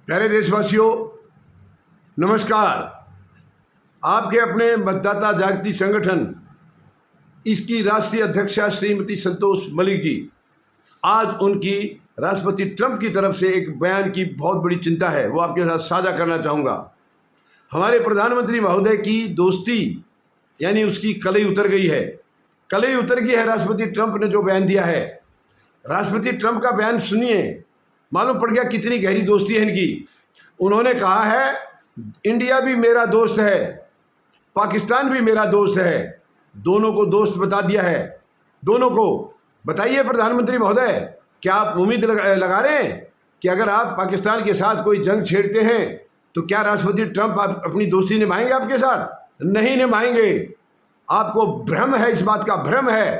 प्यारे देशवासियों, नमस्कार। आपके अपने मतदाता जागृति संगठन इसकी राष्ट्रीय अध्यक्षा श्रीमती संतोष मलिक जी, आज उनकी राष्ट्रपति ट्रंप की तरफ से एक बयान की बहुत बड़ी चिंता है, वो आपके साथ साझा करना चाहूँगा। हमारे प्रधानमंत्री महोदय की दोस्ती यानी उसकी कलई उतर गई है, कलई उतर गई है। राष्ट्रपति ट्रंप ने जो बयान दिया है, राष्ट्रपति ट्रंप का बयान सुनिए, मालूम पड़ गया कितनी गहरी दोस्ती है इनकी। उन्होंने कहा है इंडिया भी मेरा दोस्त है, पाकिस्तान भी मेरा दोस्त है, दोनों को दोस्त बता दिया है, दोनों को। बताइए प्रधानमंत्री महोदय, क्या आप उम्मीद लगा रहे हैं कि अगर आप पाकिस्तान के साथ कोई जंग छेड़ते हैं तो क्या राष्ट्रपति ट्रंप अपनी दोस्ती निभाएंगे आपके साथ? नहीं निभाएंगे। आपको भ्रम है, इस बात का भ्रम है।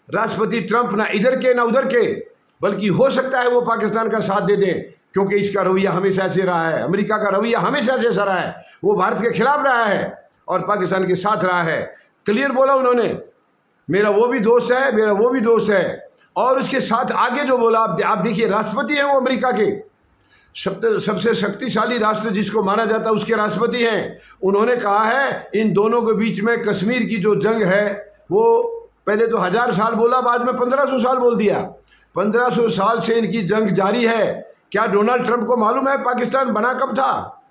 राष्ट्रपति ट्रंप ना इधर के ना उधर के, बल्कि हो सकता है वो पाकिस्तान का साथ दे दें, क्योंकि इसका रवैया हमेशा ऐसे रहा है, अमेरिका का रवैया हमेशा से ऐसा रहा है। वो भारत के खिलाफ रहा है और पाकिस्तान के साथ रहा है। क्लियर बोला उन्होंने, मेरा वो भी दोस्त है, मेरा वो भी दोस्त है। और उसके साथ आगे जो बोला, आप देखिए, राष्ट्रपति हैं वो अमेरिका के, सबसे शक्तिशाली राष्ट्र जिसको माना जाता है उसके राष्ट्रपति हैं। उन्होंने कहा है इन दोनों के बीच में कश्मीर की जो जंग है, वो पहले तो 1000 साल बोला, बाद में 1500 साल बोल दिया। 1500 साल से इनकी जंग जारी है। क्या डोनाल्ड ट्रंप को मालूम है पाकिस्तान बना कब था?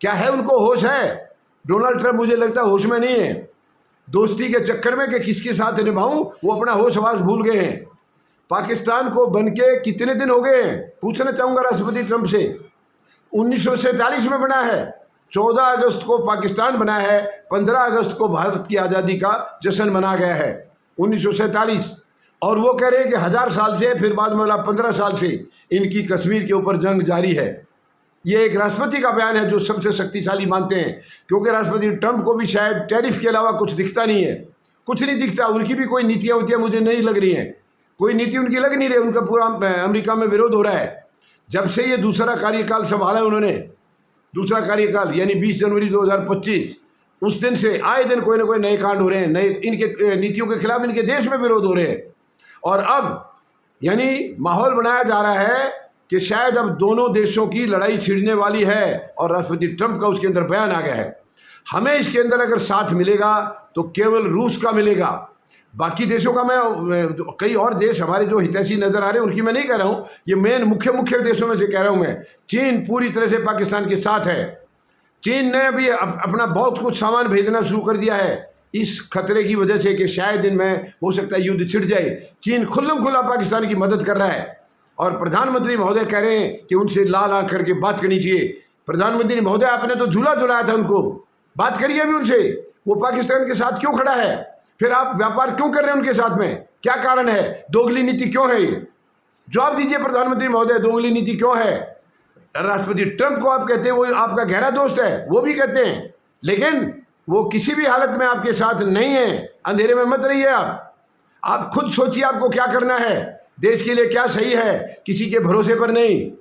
क्या है उनको होश है? डोनाल्ड ट्रंप मुझे लगता है होश में नहीं है। दोस्ती के चक्कर में कि किसके साथ निभाऊं, वो अपना होश आवास भूल गए हैं। पाकिस्तान को बनके कितने दिन हो गए हैं, पूछना चाहूँगा राष्ट्रपति ट्रंप से। 1947 में बना है, 14 अगस्त को पाकिस्तान बना है, 15 अगस्त को भारत की आज़ादी का जश्न मना गया है, 1947। और वो कह रहे हैं कि 1000 साल से, फिर बाद में 15 साल से इनकी कश्मीर के ऊपर जंग जारी है। ये एक राष्ट्रपति का बयान है जो सबसे शक्तिशाली मानते हैं, क्योंकि राष्ट्रपति ट्रंप को भी शायद टैरिफ के अलावा कुछ दिखता नहीं है, कुछ नहीं दिखता। उनकी भी कोई नीतियाँ उतियाँ मुझे नहीं लग रही हैं, कोई नीति उनकी लग नहीं रही। उनका पूरा अमेरिका में विरोध हो रहा है। जब से ये दूसरा कार्यकाल संभाला उन्होंने, दूसरा कार्यकाल यानी 20 जनवरी 2025, उस दिन से आए दिन कोई ना कोई नए कांड हो रहे हैं, नए इनके नीतियों के खिलाफ इनके देश में विरोध हो रहे हैं। और अब यानी माहौल बनाया जा रहा है कि शायद अब दोनों देशों की लड़ाई छिड़ने वाली है, और राष्ट्रपति ट्रंप का उसके अंदर बयान आ गया है। हमें इसके अंदर अगर साथ मिलेगा तो केवल रूस का मिलेगा, बाकी देशों का मैं, कई और देश हमारे जो हितैषी नजर आ रहे हैं उनकी मैं नहीं कह रहा हूँ, ये मेन मुख्य देशों में से कह रहा हूँ मैं। चीन पूरी तरह से पाकिस्तान के साथ है। चीन ने अभी अपना बहुत कुछ सामान भेजना शुरू कर दिया है इस खतरे की वजह से कि शायद इनमें हो सकता है युद्ध छिड़ जाए। चीन खुल्लम खुल्ला पाकिस्तान की मदद कर रहा है, और प्रधानमंत्री महोदय कह रहे हैं कि उनसे लाल आंख करके बात करनी चाहिए। प्रधानमंत्री महोदय, आपने तो झूला झुलाया था उनको, बात करिए अभी उनसे। वो पाकिस्तान के साथ क्यों खड़ा है? फिर आप व्यापार क्यों कर रहे हैं उनके साथ में? क्या कारण है? दोगली नीति क्यों है ये? जवाब दीजिए प्रधानमंत्री महोदय, दोगली नीति क्यों है? राष्ट्रपति ट्रंप को आप कहते हैं वो आपका गहरा दोस्त है, वो भी कहते हैं, लेकिन वो किसी भी हालत में आपके साथ नहीं है। अंधेरे में मत रहिए आप खुद सोचिए आपको क्या करना है, देश के लिए क्या सही है, किसी के भरोसे पर नहीं।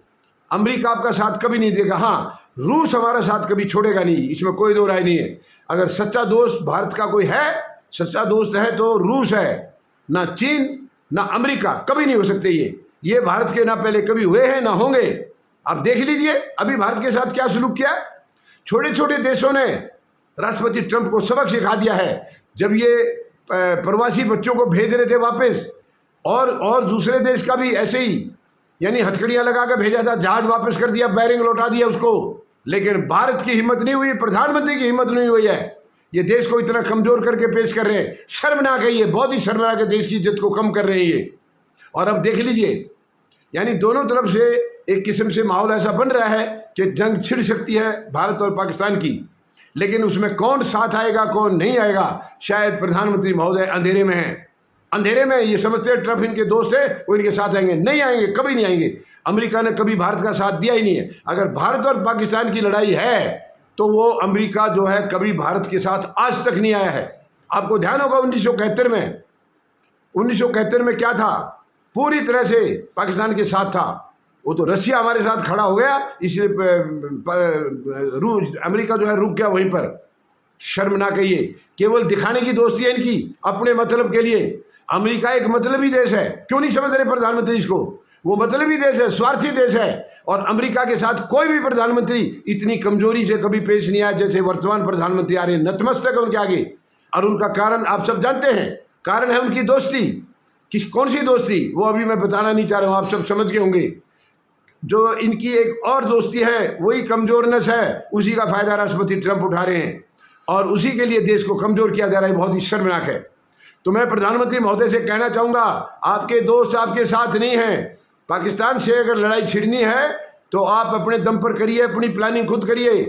अमेरिका आपका साथ कभी नहीं देगा, हाँ रूस हमारा साथ कभी छोड़ेगा नहीं, इसमें कोई दो राय नहीं है। अगर सच्चा दोस्त भारत का कोई है, सच्चा दोस्त है तो रूस है, ना चीन ना अमेरिका, कभी नहीं हो सकते ये भारत के ना पहले कभी हुए हैं ना होंगे। आप देख लीजिए अभी भारत के साथ क्या सलूक किया। छोटे छोटे देशों ने राष्ट्रपति ट्रंप को सबक सिखा दिया है। जब ये प्रवासी बच्चों को भेज रहे थे वापस, और दूसरे देश का भी ऐसे ही यानी हथकड़ियाँ लगा कर भेजा था, जहाज वापस कर दिया, बैरिंग लौटा दिया उसको, लेकिन भारत की हिम्मत नहीं हुई, प्रधानमंत्री की हिम्मत नहीं हुई है। ये देश को इतना कमजोर करके पेश कर रहे हैं, शर्मनाक है ये, बहुत ही शर्मनाक है, देश की इज्जत को कम कर रहे हैं ये। और अब देख लीजिए, यानी दोनों तरफ से एक किस्म से माहौल ऐसा बन रहा है कि जंग छिड़ सकती है भारत और पाकिस्तान की, लेकिन उसमें कौन साथ आएगा कौन नहीं आएगा, शायद प्रधानमंत्री महोदय अंधेरे में हैं। अंधेरे में ये समझते हैं ट्रंप इनके दोस्त है, वो इनके साथ आएंगे, नहीं आएंगे, कभी नहीं आएंगे। अमेरिका ने कभी भारत का साथ दिया ही नहीं है। अगर भारत और पाकिस्तान की लड़ाई है तो वो अमेरिका जो है कभी भारत के साथ आज तक नहीं आया है। आपको ध्यान होगा 1971 में क्या था, पूरी तरह से पाकिस्तान के साथ था। वो तो रसिया हमारे साथ खड़ा हो गया, इसलिए अमेरिका जो है रुक गया वहीं पर। शर्मनाक है ये, केवल दिखाने की दोस्ती है इनकी, अपने मतलब के लिए। अमेरिका एक मतलबी देश है, क्यों नहीं समझ रहे प्रधानमंत्री इसको? वो मतलबी देश है, स्वार्थी देश है। और अमेरिका के साथ कोई भी प्रधानमंत्री इतनी कमजोरी से कभी पेश नहीं आया जैसे वर्तमान प्रधानमंत्री आ रहे हैं, नतमस्तक है उनके आगे। और उनका कारण आप सब जानते हैं, कारण है उनकी दोस्ती। कौन सी दोस्ती, वो अभी मैं बताना नहीं चाह रहा हूं, आप सब समझ गए होंगे। जो इनकी एक और दोस्ती है वही कमजोरनेस है, उसी का फायदा राष्ट्रपति ट्रंप उठा रहे हैं और उसी के लिए देश को कमजोर किया जा रहा है। बहुत ही शर्मनाक है। तो मैं प्रधानमंत्री महोदय से कहना चाहूंगा, आपके दोस्त आपके साथ नहीं हैं। पाकिस्तान से अगर लड़ाई छिड़नी है तो आप अपने दम पर करिए, अपनी प्लानिंग खुद करिए।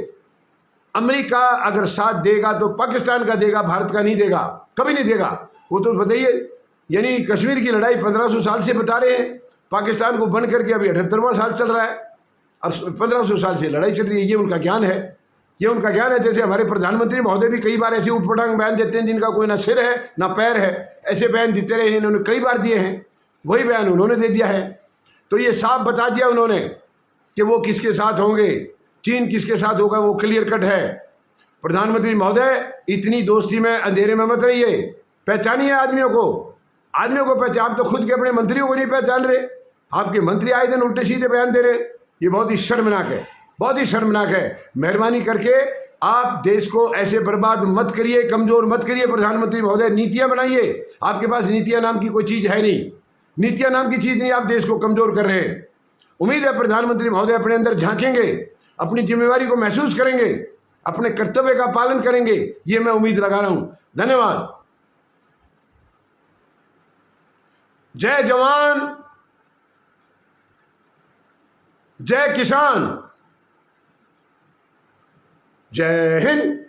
अमेरिका अगर साथ देगा तो पाकिस्तान का देगा, भारत का नहीं देगा, कभी नहीं देगा। वो तो बताइए, यानी कश्मीर की लड़ाई 1500 साल से बता रहे हैं, पाकिस्तान को बंद करके अभी 78वां साल चल रहा है और 1500 साल से लड़ाई चल रही है। ये उनका ज्ञान है, ये उनका ज्ञान है। जैसे हमारे प्रधानमंत्री महोदय भी कई बार ऐसे उटपटांग बयान देते हैं जिनका कोई ना सिर है ना पैर है, ऐसे बयान देते रहे हैं, इन्होंने कई बार दिए हैं, वही बयान उन्होंने दे दिया है। तो ये साफ बता दिया उन्होंने कि वो किसके साथ होंगे, चीन किसके साथ होगा, वो क्लियर कट है। प्रधानमंत्री महोदय, इतनी दोस्ती में अंधेरे में मत रहिए, पहचानिए आदमियों को, आदमियों को पहचान। आप तो खुद के अपने मंत्रियों को नहीं पहचान रहे, आपके मंत्री आए दिन उल्टे सीधे बयान दे रहे। ये बहुत ही शर्मनाक है, बहुत ही शर्मनाक है। मेहरबानी करके आप देश को ऐसे बर्बाद मत करिए, कमजोर मत करिए। प्रधानमंत्री महोदय, नीतियां बनाइए। आपके पास नीतियां नाम की कोई चीज है नहीं, नीतियां नाम की चीज नहीं, आप देश को कमजोर कर रहे हैं। उम्मीद है प्रधानमंत्री महोदय अपने अंदर झांकेंगे, अपनी जिम्मेवारी को महसूस करेंगे, अपने कर्तव्य का पालन करेंगे, ये मैं उम्मीद लगा रहा हूं। धन्यवाद। जय जवान, जय किसान, जय हिंद।